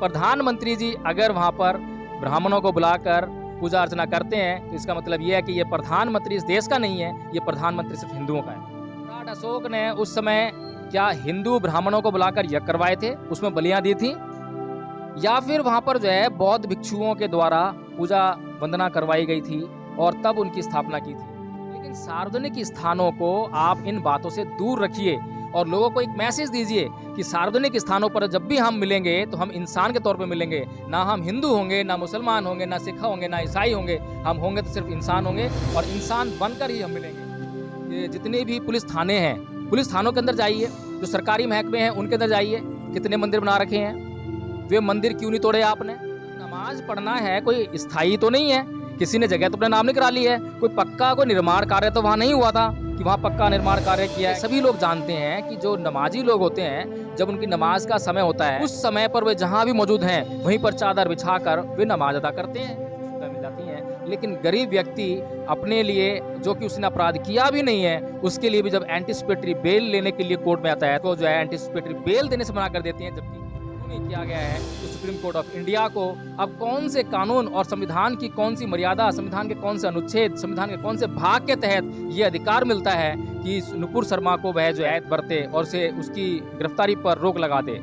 प्रधानमंत्री जी अगर वहाँ पर ब्राह्मणों को बुलाकर पूजा अर्चना करते हैं तो इसका मतलब ये है कि ये प्रधानमंत्री इस देश का नहीं है, ये प्रधानमंत्री सिर्फ हिंदुओं का है। सम्राट अशोक ने उस समय क्या हिंदू ब्राह्मणों को बुलाकर यज्ञ करवाए थे, उसमें बलियां दी थी, या फिर वहाँ पर जो है बौद्ध भिक्षुओं के द्वारा पूजा वंदना करवाई गई थी और तब उनकी स्थापना की थी। लेकिन सार्वजनिक स्थानों को आप इन बातों से दूर रखिए और लोगों को एक मैसेज दीजिए कि सार्वजनिक स्थानों पर जब भी हम मिलेंगे तो हम इंसान के तौर पर मिलेंगे, ना हम हिंदू होंगे, ना मुसलमान होंगे, ना सिख होंगे, ना ईसाई होंगे। हम होंगे तो सिर्फ इंसान होंगे और इंसान बनकर ही हम मिलेंगे। ये जितने भी पुलिस थाने हैं, पुलिस थानों के अंदर जाइए, जो सरकारी महकमे हैं उनके अंदर जाइए, कितने मंदिर बना रखे हैं, वे मंदिर क्यों नहीं तोड़े आपने? नमाज पढ़ना है कोई स्थायी तो नहीं है, किसी ने जगह तो अपना नाम नहीं करा ली है, कोई पक्का कोई निर्माण कार्य तो वहाँ नहीं हुआ था कि वहाँ पक्का निर्माण कार्य किया है। सभी लोग जानते हैं कि जो नमाजी लोग होते हैं, जब उनकी नमाज का समय होता है उस समय पर वे जहाँ भी मौजूद हैं वहीं पर चादर बिछाकर वे नमाज अदा करते हैं, मिल जाती हैं। लेकिन गरीब व्यक्ति अपने लिए जो कि उसने अपराध किया भी नहीं है उसके लिए भी जब एंटीसिपेटरी बेल लेने के लिए कोर्ट में आता है तो जो है एंटीसिपेटरी बेल देने से मना कर देती हैं, जबकि किया गया है। तो सुप्रीम कोर्ट ऑफ इंडिया को अब कौन से कानून और संविधान की कौन सी मर्यादा, संविधान के कौन से अनुच्छेद, संविधान के कौन से भाग के तहत ये अधिकार मिलता है कि नुपुर शर्मा को वह जो है बरते और उसे उसकी गिरफ्तारी पर रोक लगा दे।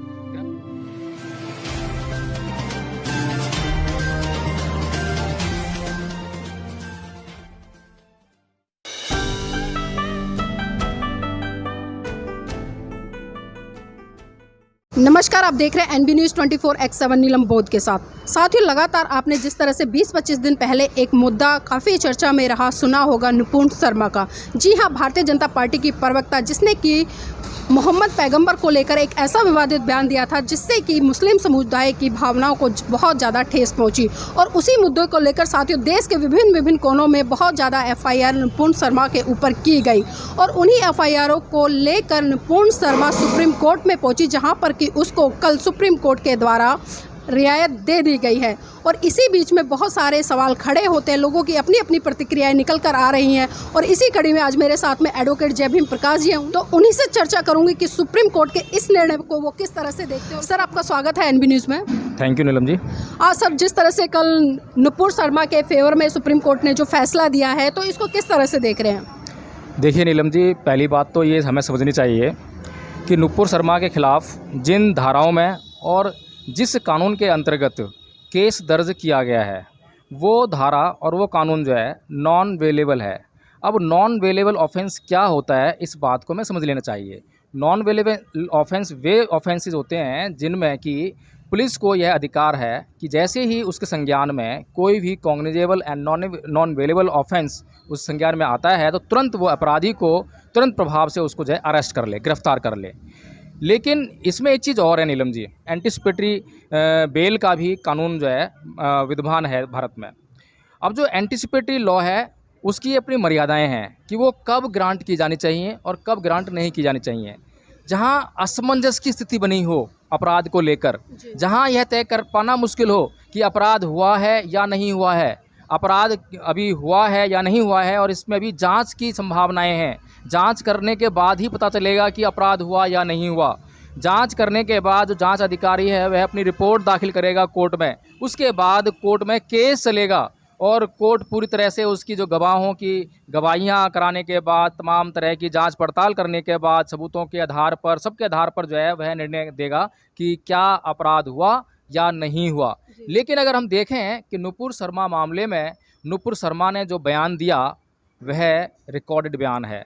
नमस्कार, आप देख रहे हैं एनबी न्यूज़ 24/7 नीलम बौद्ध के साथ। साथियों, लगातार आपने जिस तरह से 20-25 दिन पहले एक मुद्दा काफ़ी चर्चा में रहा सुना होगा नुपुर शर्मा का। जी हां, भारतीय जनता पार्टी की प्रवक्ता जिसने कि मोहम्मद पैगंबर को लेकर एक ऐसा विवादित बयान दिया था जिससे कि मुस्लिम समुदाय की भावनाओं को बहुत ज़्यादा ठेस पहुंची और उसी मुद्दे को लेकर साथियों देश के विभिन्न कोनों में बहुत ज़्यादा एफआईआर नुपुर शर्मा के ऊपर की गई और उन्हीं एफआईआरों को लेकर नुपुर शर्मा सुप्रीम कोर्ट में पहुंची, जहां पर कि उसको कल सुप्रीम कोर्ट के द्वारा रियायत दे दी गई है। और इसी बीच में बहुत सारे सवाल खड़े होते हैं, लोगों की अपनी अपनी प्रतिक्रियाएं निकल कर आ रही हैं और इसी कड़ी में आज मेरे साथ में एडवोकेट जय भीम प्रकाश जी हैं, तो उन्हीं से चर्चा करूंगी कि सुप्रीम कोर्ट के इस निर्णय को वो किस तरह से देखते हो। सर, आपका स्वागत है एनबी न्यूज़ में। Thank you Neelam ji. Sir, जिस तरह से कल नुपुर शर्मा के फेवर में सुप्रीम कोर्ट ने जो फैसला दिया है तो इसको किस तरह से देख रहे हैं? देखिए नीलम जी, पहली बात तो ये हमें समझनी चाहिए कि नुपुर शर्मा के खिलाफ जिन धाराओं में और जिस कानून के अंतर्गत केस दर्ज किया गया है वो धारा और वो कानून जो है नॉन वेलेबल है। अब नॉन वेलेबल ऑफेंस क्या होता है इस बात को हमें समझ लेना चाहिए। नॉन वेलेबल ऑफेंस वे ऑफेंसेस होते हैं जिनमें कि पुलिस को यह अधिकार है कि जैसे ही उसके संज्ञान में कोई भी कॉग्निजेबल एंड नॉन वेलेबल ऑफेंस उस संज्ञान में आता है तो तुरंत वो अपराधी को तुरंत प्रभाव से उसको जो है अरेस्ट कर ले, गिरफ्तार कर ले। लेकिन इसमें एक चीज़ और है नीलम जी, एंटीसिपेटरी बेल का भी कानून जो है विद्यमान है भारत में। अब जो एंटीसिपेटरी लॉ है उसकी अपनी मर्यादाएं हैं कि वो कब ग्रांट की जानी चाहिए और कब ग्रांट नहीं की जानी चाहिए। जहां असमंजस की स्थिति बनी हो अपराध को लेकर, जहां यह तय कर पाना मुश्किल हो कि अपराध हुआ है या नहीं हुआ है, अपराध अभी हुआ है या नहीं हुआ है और इसमें अभी जांच की संभावनाएं हैं, जांच करने के बाद ही पता चलेगा कि अपराध हुआ या नहीं हुआ। जांच करने के बाद जो जांच अधिकारी है वह अपनी रिपोर्ट दाखिल करेगा कोर्ट में, उसके बाद कोर्ट में केस चलेगा और कोर्ट पूरी तरह से उसकी जो गवाहों की गवाहियाँ कराने के बाद, तमाम तरह की जांच पड़ताल करने के बाद, सबूतों के आधार पर, सबके आधार पर जो है वह निर्णय देगा कि क्या अपराध हुआ या नहीं हुआ। लेकिन अगर हम देखें कि नुपुर शर्मा मामले में नुपुर शर्मा ने जो बयान दिया वह रिकॉर्डेड बयान है।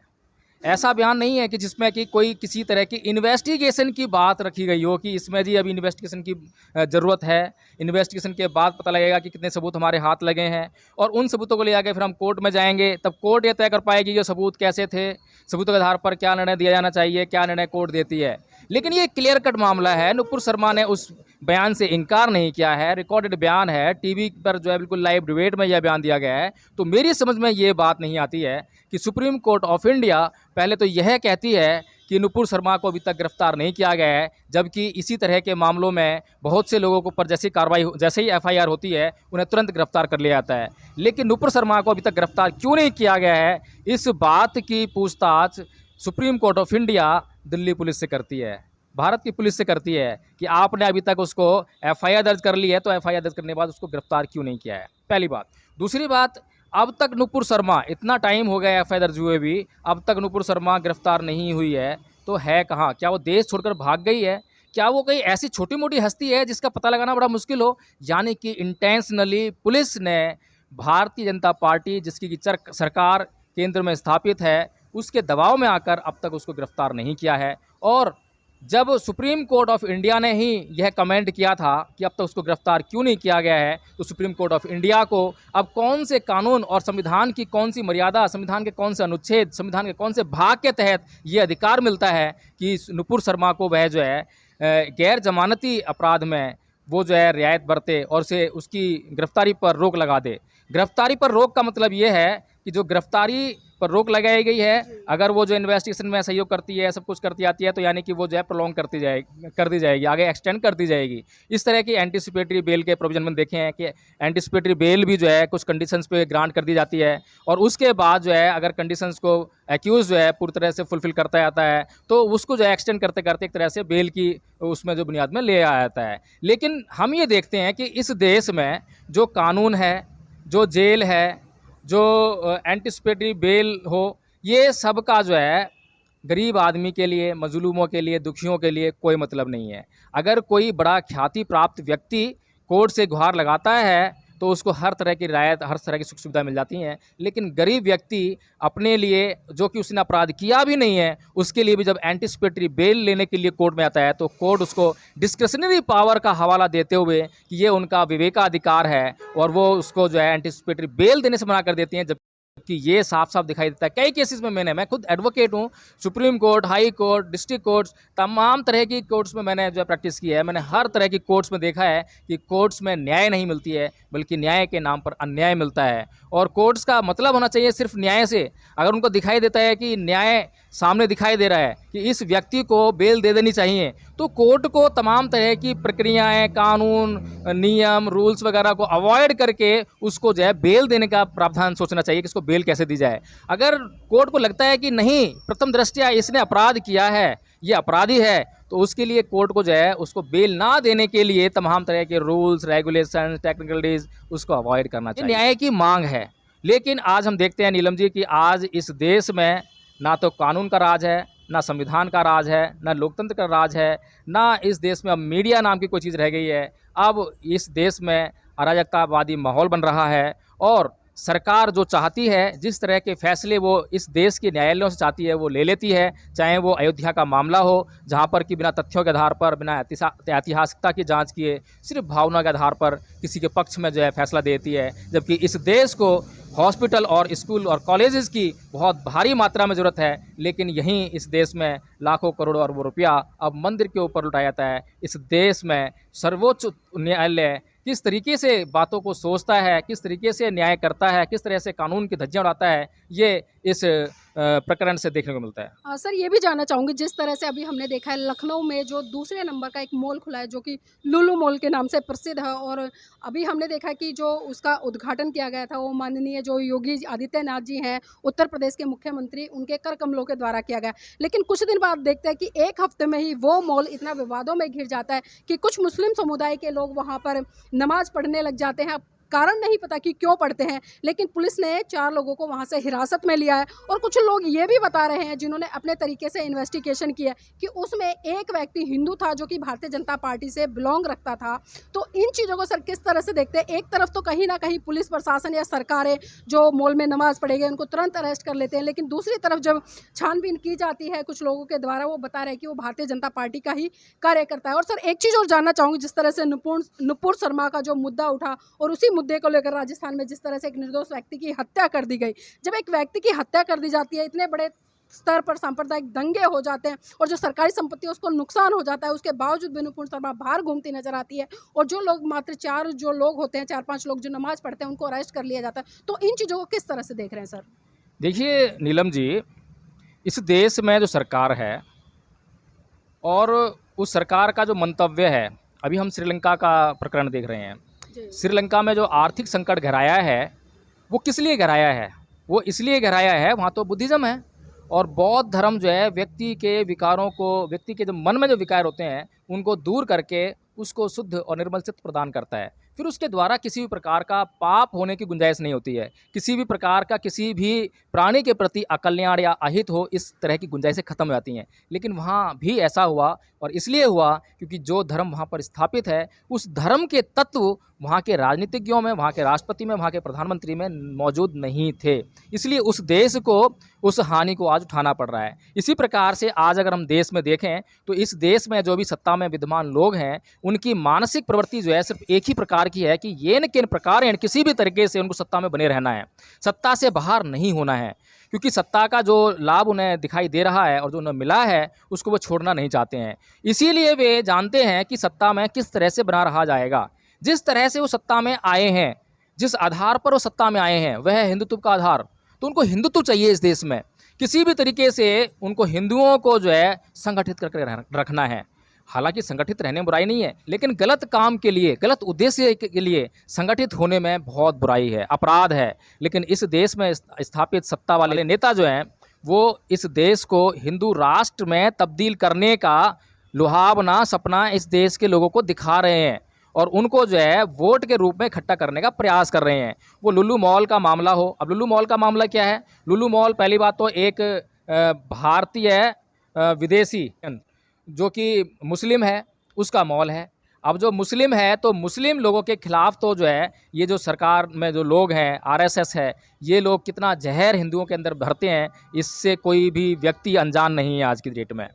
ऐसा बयान नहीं है कि जिसमें कि कोई किसी तरह की इन्वेस्टिगेशन की बात रखी गई हो कि इसमें जी अभी इन्वेस्टिगेशन की ज़रूरत है, इन्वेस्टिगेशन के बाद पता लगेगा कि कितने सबूत हमारे हाथ लगे हैं और उन सबूतों को ले आके फिर हम कोर्ट में जाएंगे, तब कोर्ट ये तय कर पाएगी कि सबूत कैसे थे, सबूतों के आधार पर क्या निर्णय दिया जाना चाहिए, क्या निर्णय कोर्ट देती है। लेकिन ये क्लियर कट मामला है, नुपुर शर्मा ने उस बयान से इनकार नहीं किया है, रिकॉर्डेड बयान है, टीवी पर जो है बिल्कुल लाइव डिबेट में यह बयान दिया गया है। तो मेरी समझ में ये बात नहीं आती है कि सुप्रीम कोर्ट ऑफ इंडिया पहले तो यह कहती है कि नुपुर शर्मा को अभी तक गिरफ्तार नहीं किया गया है, जबकि इसी तरह के मामलों में बहुत से लोगों के ऊपर जैसे ही एफआईआर होती है उन्हें तुरंत गिरफ्तार कर लिया जाता है। लेकिन नुपुर शर्मा को अभी तक गिरफ्तार क्यों नहीं किया गया है, इस बात की पूछताछ supreme court of India Delhi police से करती है। भारत की पुलिस से करती है कि आपने अभी तक उसको एफआईआर दर्ज कर ली है, तो एफआईआर दर्ज करने के बाद उसको गिरफ्तार क्यों नहीं किया है, पहली बात। दूसरी बात, अब तक नुपुर शर्मा, इतना टाइम हो गया एफआईआर दर्ज हुए भी, अब तक नुपुर शर्मा गिरफ्तार नहीं हुई है, तो है कहाँ? क्या वो देश छोड़कर भाग गई है? क्या वो कोई ऐसी छोटी मोटी हस्ती है जिसका पता लगाना बड़ा मुश्किल हो? यानी कि इंटेंशनली पुलिस ने भारतीय जनता पार्टी, जिसकी की सरकार केंद्र में स्थापित है, उसके दबाव में आकर अब तक उसको गिरफ्तार नहीं किया है। और जब सुप्रीम कोर्ट ऑफ इंडिया ने ही यह कमेंट किया था कि अब तक उसको गिरफ्तार क्यों नहीं किया गया है, तो सुप्रीम कोर्ट ऑफ इंडिया को अब कौन से कानून और संविधान की कौन सी मर्यादा, संविधान के कौन से अनुच्छेद, संविधान के कौन से भाग के तहत ये अधिकार मिलता है कि नुपुर शर्मा को वह जो है गैर जमानती अपराध में वो जो है रियायत बरते और उसे उसकी गिरफ्तारी पर रोक लगा दे। गिरफ्तारी पर रोक का मतलब ये है कि जो गिरफ्तारी पर रोक लगाई गई है, अगर वो जो इन्वेस्टिगेशन में सहयोग करती है, सब कुछ करती आती है, तो यानी कि वो जो है प्रोलॉन्ग कर दी जाएगी, आगे एक्सटेंड कर दी जाएगी। इस तरह की एंटिसिपेटरी बेल के प्रोविजन में देखे हैं कि एंटिसिपेटरी बेल भी जो है कुछ कंडीशंस पे ग्रांट कर दी जाती है, और उसके बाद जो है अगर कंडीशंस को एक्यूज जो है पूरी तरह से फुलफिल करता जाता है, तो उसको जो है एक्सटेंड करते करते एक तरह से बेल की उसमें जो बुनियाद में ले आया जाता है। लेकिन हम ये देखते हैं कि इस देश में जो कानून है, जो जेल है, जो एंटिसिपेटरी बेल हो, ये सब का जो है गरीब आदमी के लिए, मजलूमों के लिए, दुखियों के लिए कोई मतलब नहीं है। अगर कोई बड़ा ख्याति प्राप्त व्यक्ति कोर्ट से गुहार लगाता है, तो उसको हर तरह की रियायत, हर तरह की सुख सुविधा मिल जाती हैं। लेकिन गरीब व्यक्ति अपने लिए, जो कि उसने अपराध किया भी नहीं है, उसके लिए भी जब एंटिसिपेटरी बेल लेने के लिए कोर्ट में आता है, तो कोर्ट उसको डिस्क्रिशनरी पावर का हवाला देते हुए कि ये उनका विवेकाधिकार है, और वो उसको जो है एंटिसिपेटरी बेल देने से मना कर देती हैं। कि ये साफ साफ दिखाई देता है कई केसेस में। मैं खुद एडवोकेट हूँ, supreme court, high court, district courts, तमाम तरह की कोर्ट्स में मैंने जो है प्रैक्टिस की है। मैंने हर तरह की कोर्ट्स में देखा है कि कोर्ट्स में न्याय नहीं मिलती है, बल्कि न्याय के नाम पर अन्याय मिलता है। और कोर्ट्स का मतलब होना चाहिए सिर्फ न्याय से। अगर उनको दिखाई देता है कि न्याय सामने दिखाई दे रहा है कि इस व्यक्ति को बेल दे देनी चाहिए, तो कोर्ट को तमाम तरह की प्रक्रियाएं, कानून, नियम, रूल्स वगैरह को अवॉइड करके उसको जो है बेल देने का प्रावधान सोचना चाहिए कि इसको बेल कैसे दी जाए। अगर कोर्ट को लगता है कि नहीं, प्रथम दृष्टया इसने अपराध किया है, ये अपराधी है, तो उसके लिए कोर्ट को जो है उसको बेल ना देने के लिए तमाम तरह के रूल्स, रेगुलेशन, टेक्निकलिटीज उसको अवॉइड करना चाहिए। न्याय की मांग है। लेकिन आज हम देखते हैं नीलम जी कि आज इस देश में ना तो कानून का राज है, ना संविधान का राज है, ना लोकतंत्र का राज है, ना इस देश में अब मीडिया नाम की कोई चीज़ रह गई है। अब इस देश में अराजकतावादी माहौल बन रहा है, और सरकार जो चाहती है, जिस तरह के फैसले वो इस देश के न्यायालयों से चाहती है, वो ले लेती है। चाहे वो अयोध्या का मामला हो, जहाँ पर कि बिना तथ्यों के आधार पर, बिना ऐतिहासिकता की जांच किए, सिर्फ भावना के आधार पर किसी के पक्ष में जो है फैसला देती है। जबकि इस देश को हॉस्पिटल और स्कूल और कॉलेजेस की बहुत भारी मात्रा में ज़रूरत है, लेकिन यहीं इस देश में लाखों करोड़ों अरबों रुपया अब मंदिर के ऊपर लुटाया जाता है। इस देश में सर्वोच्च न्यायालय किस तरीके से बातों को सोचता है, किस तरीके से न्याय करता है, किस तरह से कानून की धज्जियां उड़ाता है, ये इस प्रकरण से देखने को मिलता है। सर, ये भी जानना चाहूँगी, जिस तरह से अभी हमने देखा है लखनऊ में जो दूसरे नंबर का एक मॉल खुला है, जो कि लुलु मॉल के नाम से प्रसिद्ध है, और अभी हमने देखा कि जो उसका उद्घाटन किया गया था वो माननीय जो योगी आदित्यनाथ जी हैं, उत्तर प्रदेश के मुख्यमंत्री, उनके कर कमलों के द्वारा किया गया। लेकिन कुछ दिन बाद देखते हैं कि एक हफ्ते में ही वो मॉल इतना विवादों में घिर जाता है कि कुछ मुस्लिम समुदाय के लोग वहाँ पर नमाज पढ़ने लग जाते हैं। कारण नहीं पता कि क्यों पढ़ते हैं, लेकिन पुलिस ने 4 लोगों को वहां से हिरासत में लिया है। और कुछ लोग ये भी बता रहे हैं, जिन्होंने अपने तरीके से इन्वेस्टिगेशन किया, कि उसमें एक व्यक्ति हिंदू था जो कि भारतीय जनता पार्टी से बिलोंग रखता था। तो इन चीज़ों को सर किस तरह से देखते हैं? एक तरफ तो कहीं ना कहीं पुलिस प्रशासन या सरकारें जो मॉल में नमाज पढ़ेंगे उनको तुरंत अरेस्ट कर लेते हैं, लेकिन दूसरी तरफ जब छानबीन की जाती है कुछ लोगों के द्वारा, वो बता रहे हैं कि वो भारतीय जनता पार्टी का ही कार्यकर्ता है। और सर, एक चीज़ और जानना चाहूँगी, जिस तरह से नुपुर शर्मा का जो मुद्दा उठा, और उसी मुद्दे को लेकर राजस्थान में जिस तरह से एक निर्दोष व्यक्ति की हत्या कर दी गई। जब एक व्यक्ति की हत्या कर दी जाती है, इतने बड़े स्तर पर सांप्रदायिक दंगे हो जाते हैं, और जो सरकारी संपत्ति है उसको नुकसान हो जाता है, उसके बावजूद भी नुपुर शर्मा बाहर घूमती नजर आती है, और जो लोग मात्र 4 जो लोग होते हैं, 4-5 लोग जो नमाज पढ़ते हैं, उनको अरेस्ट कर लिया जाता है। तो इन चीज़ों को किस तरह से देख रहे हैं सर? देखिए नीलम जी, इस देश में जो सरकार है और उस सरकार का जो मंतव्य है, अभी हम श्रीलंका का प्रकरण देख रहे हैं। श्रीलंका में जो आर्थिक संकट गहराया है, वो किस लिए गहराया है? वो इसलिए गहराया है, वहाँ तो बुद्धिज़्म है, और बौद्ध धर्म जो है व्यक्ति के विकारों को, व्यक्ति के जो मन में जो विकार होते हैं उनको दूर करके उसको शुद्ध और निर्मल चित्त प्रदान करता है। फिर उसके द्वारा किसी भी प्रकार का पाप होने की गुंजाइश नहीं होती है, किसी भी प्रकार का किसी भी प्राणी के प्रति अकल्याण या अहित हो, इस तरह की गुंजाइशें खत्म हो जाती हैं। लेकिन वहाँ भी ऐसा हुआ, और इसलिए हुआ क्योंकि जो धर्म वहाँ पर स्थापित है उस धर्म के तत्व वहाँ के राजनीतिज्ञों में, वहाँ के राष्ट्रपति में, वहाँ के प्रधानमंत्री में मौजूद नहीं थे। इसलिए उस देश को उस हानि को आज उठाना पड़ रहा है। इसी प्रकार से आज अगर हम देश में देखें तो इस देश में जो भी सत्ता में विद्यमान लोग हैं उनकी मानसिक प्रवृत्ति जो है सिर्फ एक ही प्रकार की है कि ये न किन प्रकार किसी भी तरीके से उनको सत्ता में बने रहना है, सत्ता से बाहर नहीं होना है। क्योंकि सत्ता का जो लाभ उन्हें दिखाई दे रहा है और जो उन्हें मिला है उसको वो छोड़ना नहीं चाहते हैं। इसीलिए वे जानते हैं कि सत्ता में किस तरह से बना रहा जाएगा। जिस तरह से वो सत्ता में आए हैं, जिस आधार पर वो सत्ता में आए हैं वह है हिंदुत्व का आधार। तो उनको हिंदुत्व चाहिए इस देश में, किसी भी तरीके से उनको हिंदुओं को जो है संगठित करके रखना है। हालांकि संगठित रहने में बुराई नहीं है, लेकिन गलत काम के लिए, गलत उद्देश्य के लिए संगठित होने में बहुत बुराई है, अपराध है। लेकिन इस देश में स्थापित सत्ता वाले नेता जो हैं वो इस देश को हिंदू राष्ट्र में तब्दील करने का लुभावना सपना इस देश के लोगों को दिखा रहे हैं और उनको जो है वोट के रूप में इकट्ठा करने का प्रयास कर रहे हैं। वो लुल्लू मॉल का मामला हो, अब लुल्लू मॉल का मामला क्या है? लुल्लू मॉल पहली बात तो एक भारतीय विदेशी जो कि मुस्लिम है उसका मॉल है। अब जो मुस्लिम है तो मुस्लिम लोगों के खिलाफ तो जो है ये जो सरकार में जो लोग हैं, आरएसएस है, ये लोग कितना जहर हिंदुओं के अंदर भरते हैं इससे कोई भी व्यक्ति अनजान नहीं है आज की डेट में।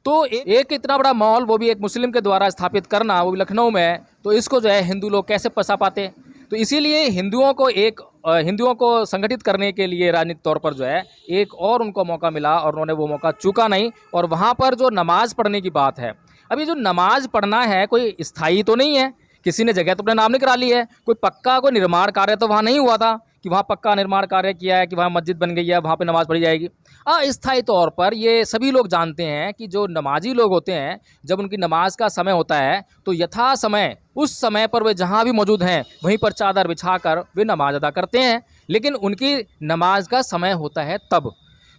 तो एक इतना बड़ा मॉल, वो भी एक मुस्लिम के द्वारा स्थापित करना, वो भी लखनऊ में, तो इसको जो है हिंदू लोग कैसे पसा पाते? तो इसीलिए हिंदुओं को संगठित करने के लिए राजनीतिक तौर पर जो है एक और उनको मौका मिला और उन्होंने वो मौका चूका नहीं। और वहाँ पर जो नमाज़ पढ़ने की बात है, अभी जो नमाज़ पढ़ना है कोई स्थायी तो नहीं है, किसी ने जगह तो अपने नाम नहीं करा ली है, कोई पक्का कोई निर्माण कार्य तो वहाँ नहीं हुआ था कि वहाँ पक्का निर्माण कार्य किया है कि वहाँ मस्जिद बन गई है, वहाँ पे नमाज़ पढ़ी जाएगी। अस्थायी तौर पर ये सभी लोग जानते हैं कि जो नमाजी लोग होते हैं जब उनकी नमाज का समय होता है तो यथा समय उस समय पर वे जहाँ भी मौजूद हैं वहीं पर चादर बिछाकर वे नमाज अदा करते हैं, लेकिन उनकी नमाज का समय होता है तब।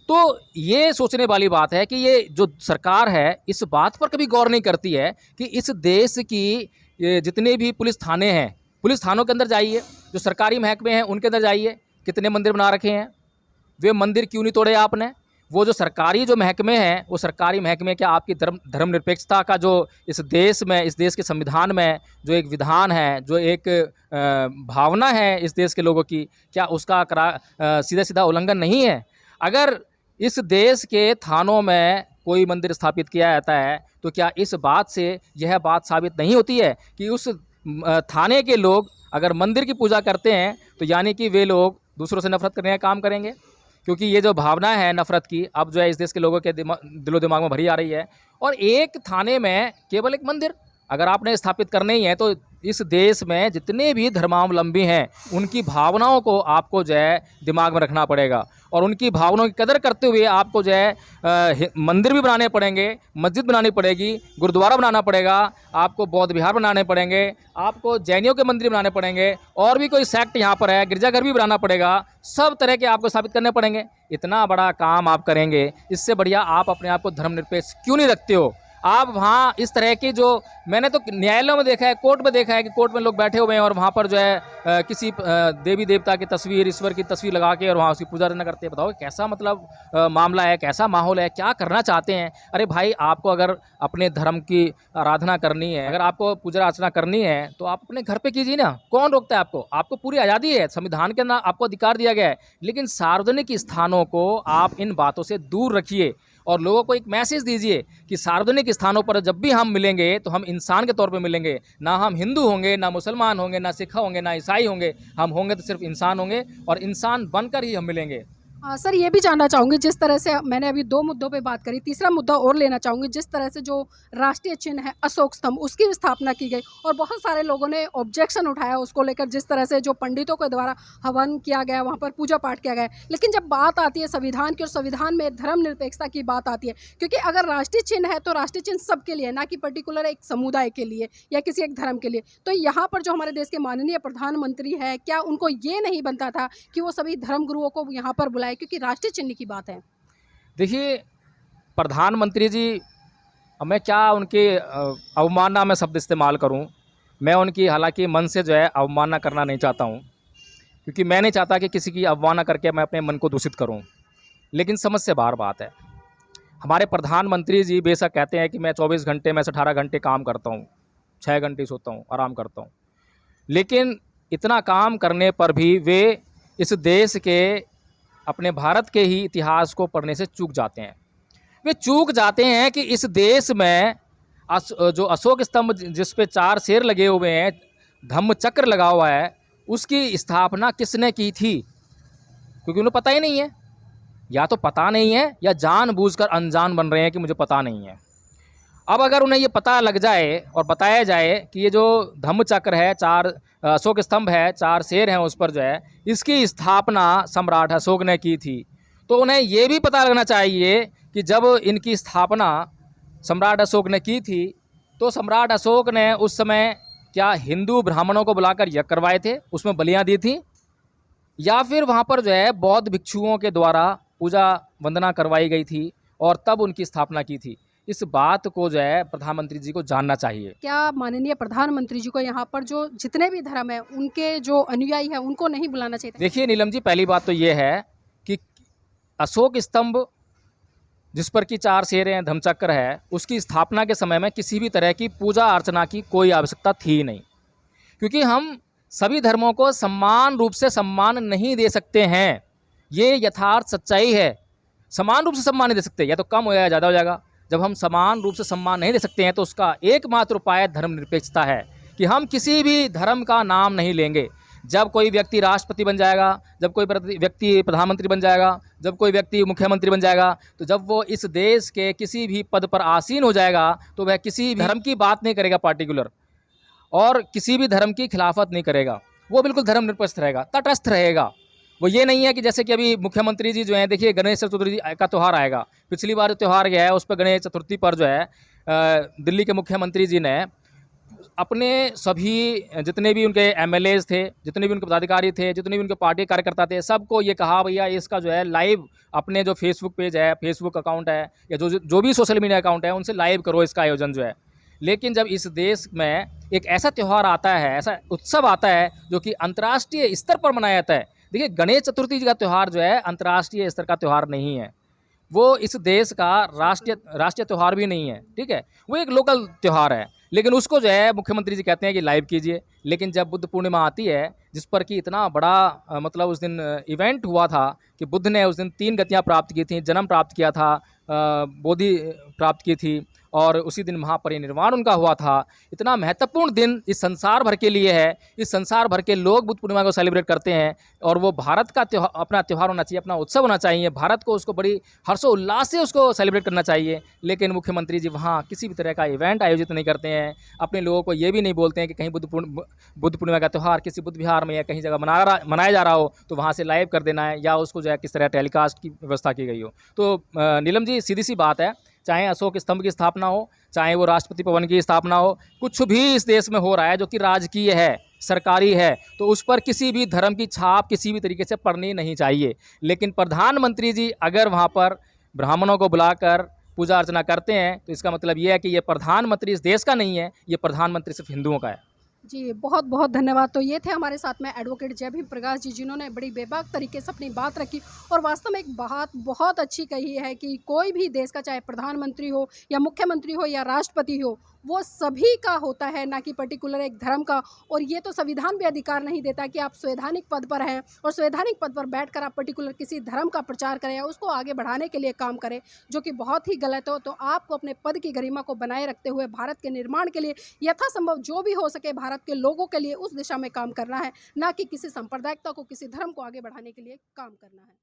तो ये सोचने वाली बात है कि ये जो सरकार है इस बात पर कभी गौर नहीं करती है कि इस देश की जितने भी पुलिस थाने हैं, पुलिस थानों के अंदर जाइए, जो सरकारी महकमे हैं उनके अंदर जाइए, कितने मंदिर बना रखे हैं, वे मंदिर क्यों नहीं तोड़े आपने? वो जो सरकारी जो महकमे हैं वो सरकारी महकमे क्या आपकी धर्मनिरपेक्षता का जो इस देश में, इस देश के संविधान में जो एक विधान है, जो एक भावना है इस देश के लोगों की, क्या उसका सीधा सीधा उल्लंघन नहीं है? अगर इस देश के थानों में कोई मंदिर स्थापित किया जाता है तो क्या इस बात से यह बात साबित नहीं होती है कि उस थाने के लोग अगर मंदिर की पूजा करते हैं तो यानी कि वे लोग दूसरों से नफरत करने का काम करेंगे? क्योंकि ये जो भावना है नफरत की अब जो है इस देश के लोगों के दिलो दिमाग में भरी आ रही है। और एक थाने में केवल एक मंदिर अगर आपने स्थापित करने ही है तो इस देश में जितने भी धर्मावलंबी हैं उनकी भावनाओं को आपको जो है दिमाग में रखना पड़ेगा और उनकी भावनाओं की कदर करते हुए आपको जो है मंदिर भी बनाने पड़ेंगे, मस्जिद बनानी पड़ेगी, गुरुद्वारा बनाना पड़ेगा, आपको बौद्ध विहार बनाने पड़ेंगे, आपको जैनियों के मंदिर बनाने पड़ेंगे, और भी कोई सेक्ट यहाँ पर है गिरजाघर भी बनाना पड़ेगा, सब तरह के आपको स्थापित करने पड़ेंगे। इतना बड़ा काम आप करेंगे, इससे बढ़िया आप अपने आप को धर्मनिरपेक्ष क्यों नहीं रखते हो? आप वहाँ इस तरह की जो मैंने तो न्यायालयों में देखा है, कोर्ट में देखा है कि कोर्ट में लोग बैठे हुए हैं और वहाँ पर जो है किसी देवी देवता की तस्वीर, ईश्वर की तस्वीर लगा के और वहाँ उसकी पूजा अर्चना करते हैं। बताओ कैसा मतलब मामला है, कैसा माहौल है, क्या करना चाहते हैं? अरे भाई, आपको अगर अपने धर्म की आराधना करनी है, अगर आपको पूजा अर्चना करनी है तो आप अपने घर पे कीजिए ना, कौन रोकता है आपको? आपको पूरी आज़ादी है, संविधान के अंदर आपको अधिकार दिया गया है। लेकिन सार्वजनिक स्थानों को आप इन बातों से दूर रखिए और लोगों को एक मैसेज दीजिए कि सार्वजनिक स्थानों पर जब भी हम मिलेंगे तो हम इंसान के तौर पे मिलेंगे, ना हम हिंदू होंगे, ना मुसलमान होंगे, ना सिख होंगे, ना ईसाई होंगे, हम होंगे तो सिर्फ इंसान होंगे और इंसान बनकर ही हम मिलेंगे। सर, ये भी जानना चाहूँगी, जिस तरह से मैंने अभी 2 मुद्दों पे बात करी, तीसरा मुद्दा और लेना चाहूँगी। जिस तरह से जो राष्ट्रीय चिन्ह है अशोक स्तंभ, उसकी भी स्थापना की गई और बहुत सारे लोगों ने ऑब्जेक्शन उठाया उसको लेकर, जिस तरह से जो पंडितों के द्वारा हवन किया गया, वहाँ पर पूजा पाठ किया गया। लेकिन जब बात आती है संविधान की और संविधान में धर्मनिरपेक्षता की बात आती है, क्योंकि अगर राष्ट्रीय चिन्ह है तो राष्ट्रीय चिन्ह सबके लिए, ना कि पर्टिकुलर एक समुदाय के लिए या किसी एक धर्म के लिए। तो यहाँ पर जो हमारे देश के माननीय प्रधानमंत्री है, क्या उनको ये नहीं बनता था कि वो सभी धर्म गुरुओं को यहाँ पर बुलाए, क्योंकि राष्ट्रीय चिन्ह की बात है? देखिए, प्रधानमंत्री जी, अब मैं क्या उनके अवमानना में शब्द इस्तेमाल करूं। मैं उनकी हालांकि मन से जो है अवमानना करना नहीं चाहता हूं, क्योंकि मैं नहीं चाहता कि किसी की अवमानना करके मैं अपने मन को दूषित करूं। लेकिन समझ से बाहर बात है। हमारे प्रधानमंत्री जी बेशक कहते हैं कि मैं 24 घंटे में से 18 घंटे काम करता हूं, 6 घंटे सोता हूं, आराम करता हूं। लेकिन इतना काम करने पर भी वे इस देश के, अपने भारत के ही इतिहास को पढ़ने से चूक जाते हैं। वे चूक जाते हैं कि इस देश में जो अशोक स्तंभ जिस पे 4 शेर लगे हुए हैं, धम्म चक्र लगा हुआ है, उसकी स्थापना किसने की थी? क्योंकि उन्हें पता ही नहीं है। या तो पता नहीं है या जानबूझकर अनजान बन रहे हैं कि मुझे पता नहीं है। अब अगर उन्हें ये पता लग जाए और बताया जाए कि ये जो धम्म चक्र है, 4 अशोक स्तंभ है, 4 शेर हैं उस पर जो है, इसकी स्थापना सम्राट अशोक ने की थी, तो उन्हें ये भी पता लगना चाहिए कि जब इनकी स्थापना सम्राट अशोक ने की थी, तो सम्राट अशोक ने उस समय क्या हिंदू ब्राह्मणों को बुलाकर यज्ञ करवाए थे, उसमें बलियां दी थी, या फिर वहाँ पर जो है बौद्ध भिक्षुओं के द्वारा पूजा वंदना करवाई गई थी और तब उनकी स्थापना की थी? इस बात को जो है प्रधानमंत्री जी को जानना चाहिए। क्या माननीय प्रधानमंत्री जी को यहाँ पर जो जितने भी धर्म है उनके जो अनुयायी है उनको नहीं बुलाना चाहिए था? देखिए नीलम जी, पहली बात तो ये है कि अशोक स्तंभ जिस पर कि 4 शेर हैं, धम्मचक्र है, उसकी स्थापना के समय में किसी भी तरह की पूजा अर्चना की कोई आवश्यकता थी नहीं, क्योंकि हम सभी धर्मों को समान रूप से सम्मान नहीं दे सकते हैं। ये यथार्थ सच्चाई है। समान रूप से सम्मान नहीं दे सकते, या तो कम हो जाएगा, ज़्यादा हो जाएगा। जब हम समान रूप से सम्मान नहीं दे सकते हैं तो उसका एकमात्र उपाय धर्मनिरपेक्षता है कि हम किसी भी धर्म का नाम नहीं लेंगे। जब कोई व्यक्ति राष्ट्रपति बन जाएगा, जब कोई व्यक्ति प्रधानमंत्री बन जाएगा, जब कोई व्यक्ति मुख्यमंत्री बन जाएगा, तो जब वो इस देश के किसी भी पद पर आसीन हो जाएगा तो वह किसी भी धर्म की बात नहीं करेगा पार्टिकुलर, और किसी भी धर्म की खिलाफत नहीं करेगा। वो बिल्कुल धर्मनिरपेक्ष रहेगा, तटस्थ रहेगा। वो ये नहीं है कि जैसे कि अभी मुख्यमंत्री जी जो हैं, देखिए गणेश चतुर्थी का त्यौहार आएगा। पिछली बार जो त्यौहार गया है उस पर गणेश चतुर्थी पर जो है दिल्ली के मुख्यमंत्री जी ने अपने सभी जितने भी उनके एमएलएज थे, जितने भी उनके पदाधिकारी थे, जितने भी उनके पार्टी कार्यकर्ता थे, सबको ये कहा भैया इसका जो है लाइव अपने जो फेसबुक पेज है, फेसबुक अकाउंट है, या जो भी सोशल मीडिया अकाउंट है, उनसे लाइव करो इसका आयोजन जो है। लेकिन जब इस देश में एक ऐसा त्यौहार आता है, ऐसा उत्सव आता है जो कि अंतर्राष्ट्रीय स्तर पर मनाया जाता है। देखिए गणेश चतुर्थी का त्यौहार जो है अंतर्राष्ट्रीय स्तर का त्यौहार नहीं है, वो इस देश का राष्ट्रीय त्यौहार भी नहीं है, ठीक है, वो एक लोकल त्यौहार है। लेकिन उसको जो है मुख्यमंत्री जी कहते हैं कि लाइव कीजिए। लेकिन जब बुद्ध पूर्णिमा आती है, जिस पर कि इतना बड़ा मतलब उस दिन इवेंट हुआ था कि बुद्ध ने उस दिन 3 गतियाँ प्राप्त की थी, जन्म प्राप्त किया था, बोधि प्राप्त की थी, और उसी दिन महापरिनिर्वाण उनका हुआ था। इतना महत्वपूर्ण दिन इस संसार भर के लिए है, इस संसार भर के लोग बुद्ध पूर्णिमा को सेलिब्रेट करते हैं, और वो भारत का अपना त्यौहार होना चाहिए, अपना उत्सव होना चाहिए। भारत को उसको बड़ी हर्षोल्लास से उसको सेलिब्रेट करना चाहिए। लेकिन मुख्यमंत्री जी वहाँ किसी भी तरह का इवेंट आयोजित नहीं करते हैं। अपने लोगों को ये भी नहीं बोलते हैं कि कहीं बुद्ध पूर्णिमा का त्यौहार किसी बुद्ध विहार में या कहीं जगह मनाया जा रहा हो तो वहाँ से लाइव कर देना है, या उसको जो है किस तरह टेलीकास्ट की व्यवस्था की गई हो। तो नीलम जी, सीधी सी बात है, चाहे अशोक स्तंभ की स्थापना हो, चाहे वो राष्ट्रपति भवन की स्थापना हो, कुछ भी इस देश में हो रहा है जो कि राजकीय है, सरकारी है, तो उस पर किसी भी धर्म की छाप किसी भी तरीके से पड़नी नहीं चाहिए। लेकिन प्रधानमंत्री जी अगर वहाँ पर ब्राह्मणों को बुलाकर पूजा अर्चना करते हैं तो इसका मतलब ये है कि ये प्रधानमंत्री इस देश का नहीं है, ये प्रधानमंत्री सिर्फ हिंदुओं का है। जी बहुत बहुत धन्यवाद। तो ये थे हमारे साथ में एडवोकेट जय भीम प्रकाश जी, जिन्होंने बड़ी बेबाक तरीके से अपनी बात रखी और वास्तव में एक बात बहुत अच्छी कही है कि कोई भी देश का, चाहे प्रधानमंत्री हो या मुख्यमंत्री हो या राष्ट्रपति हो, वो सभी का होता है, ना कि पर्टिकुलर एक धर्म का। और ये तो संविधान भी अधिकार नहीं देता कि आप संवैधानिक पद पर हैं और संवैधानिक पद पर बैठकर आप पर्टिकुलर किसी धर्म का प्रचार करें या उसको आगे बढ़ाने के लिए काम करें, जो कि बहुत ही गलत हो। तो आपको अपने पद की गरिमा को बनाए रखते हुए भारत के निर्माण के लिए यथासंभव जो भी हो सके भारत के लोगों के लिए उस दिशा में काम करना है, ना कि किसी सांप्रदायिकता को, किसी धर्म को आगे बढ़ाने के लिए काम करना है।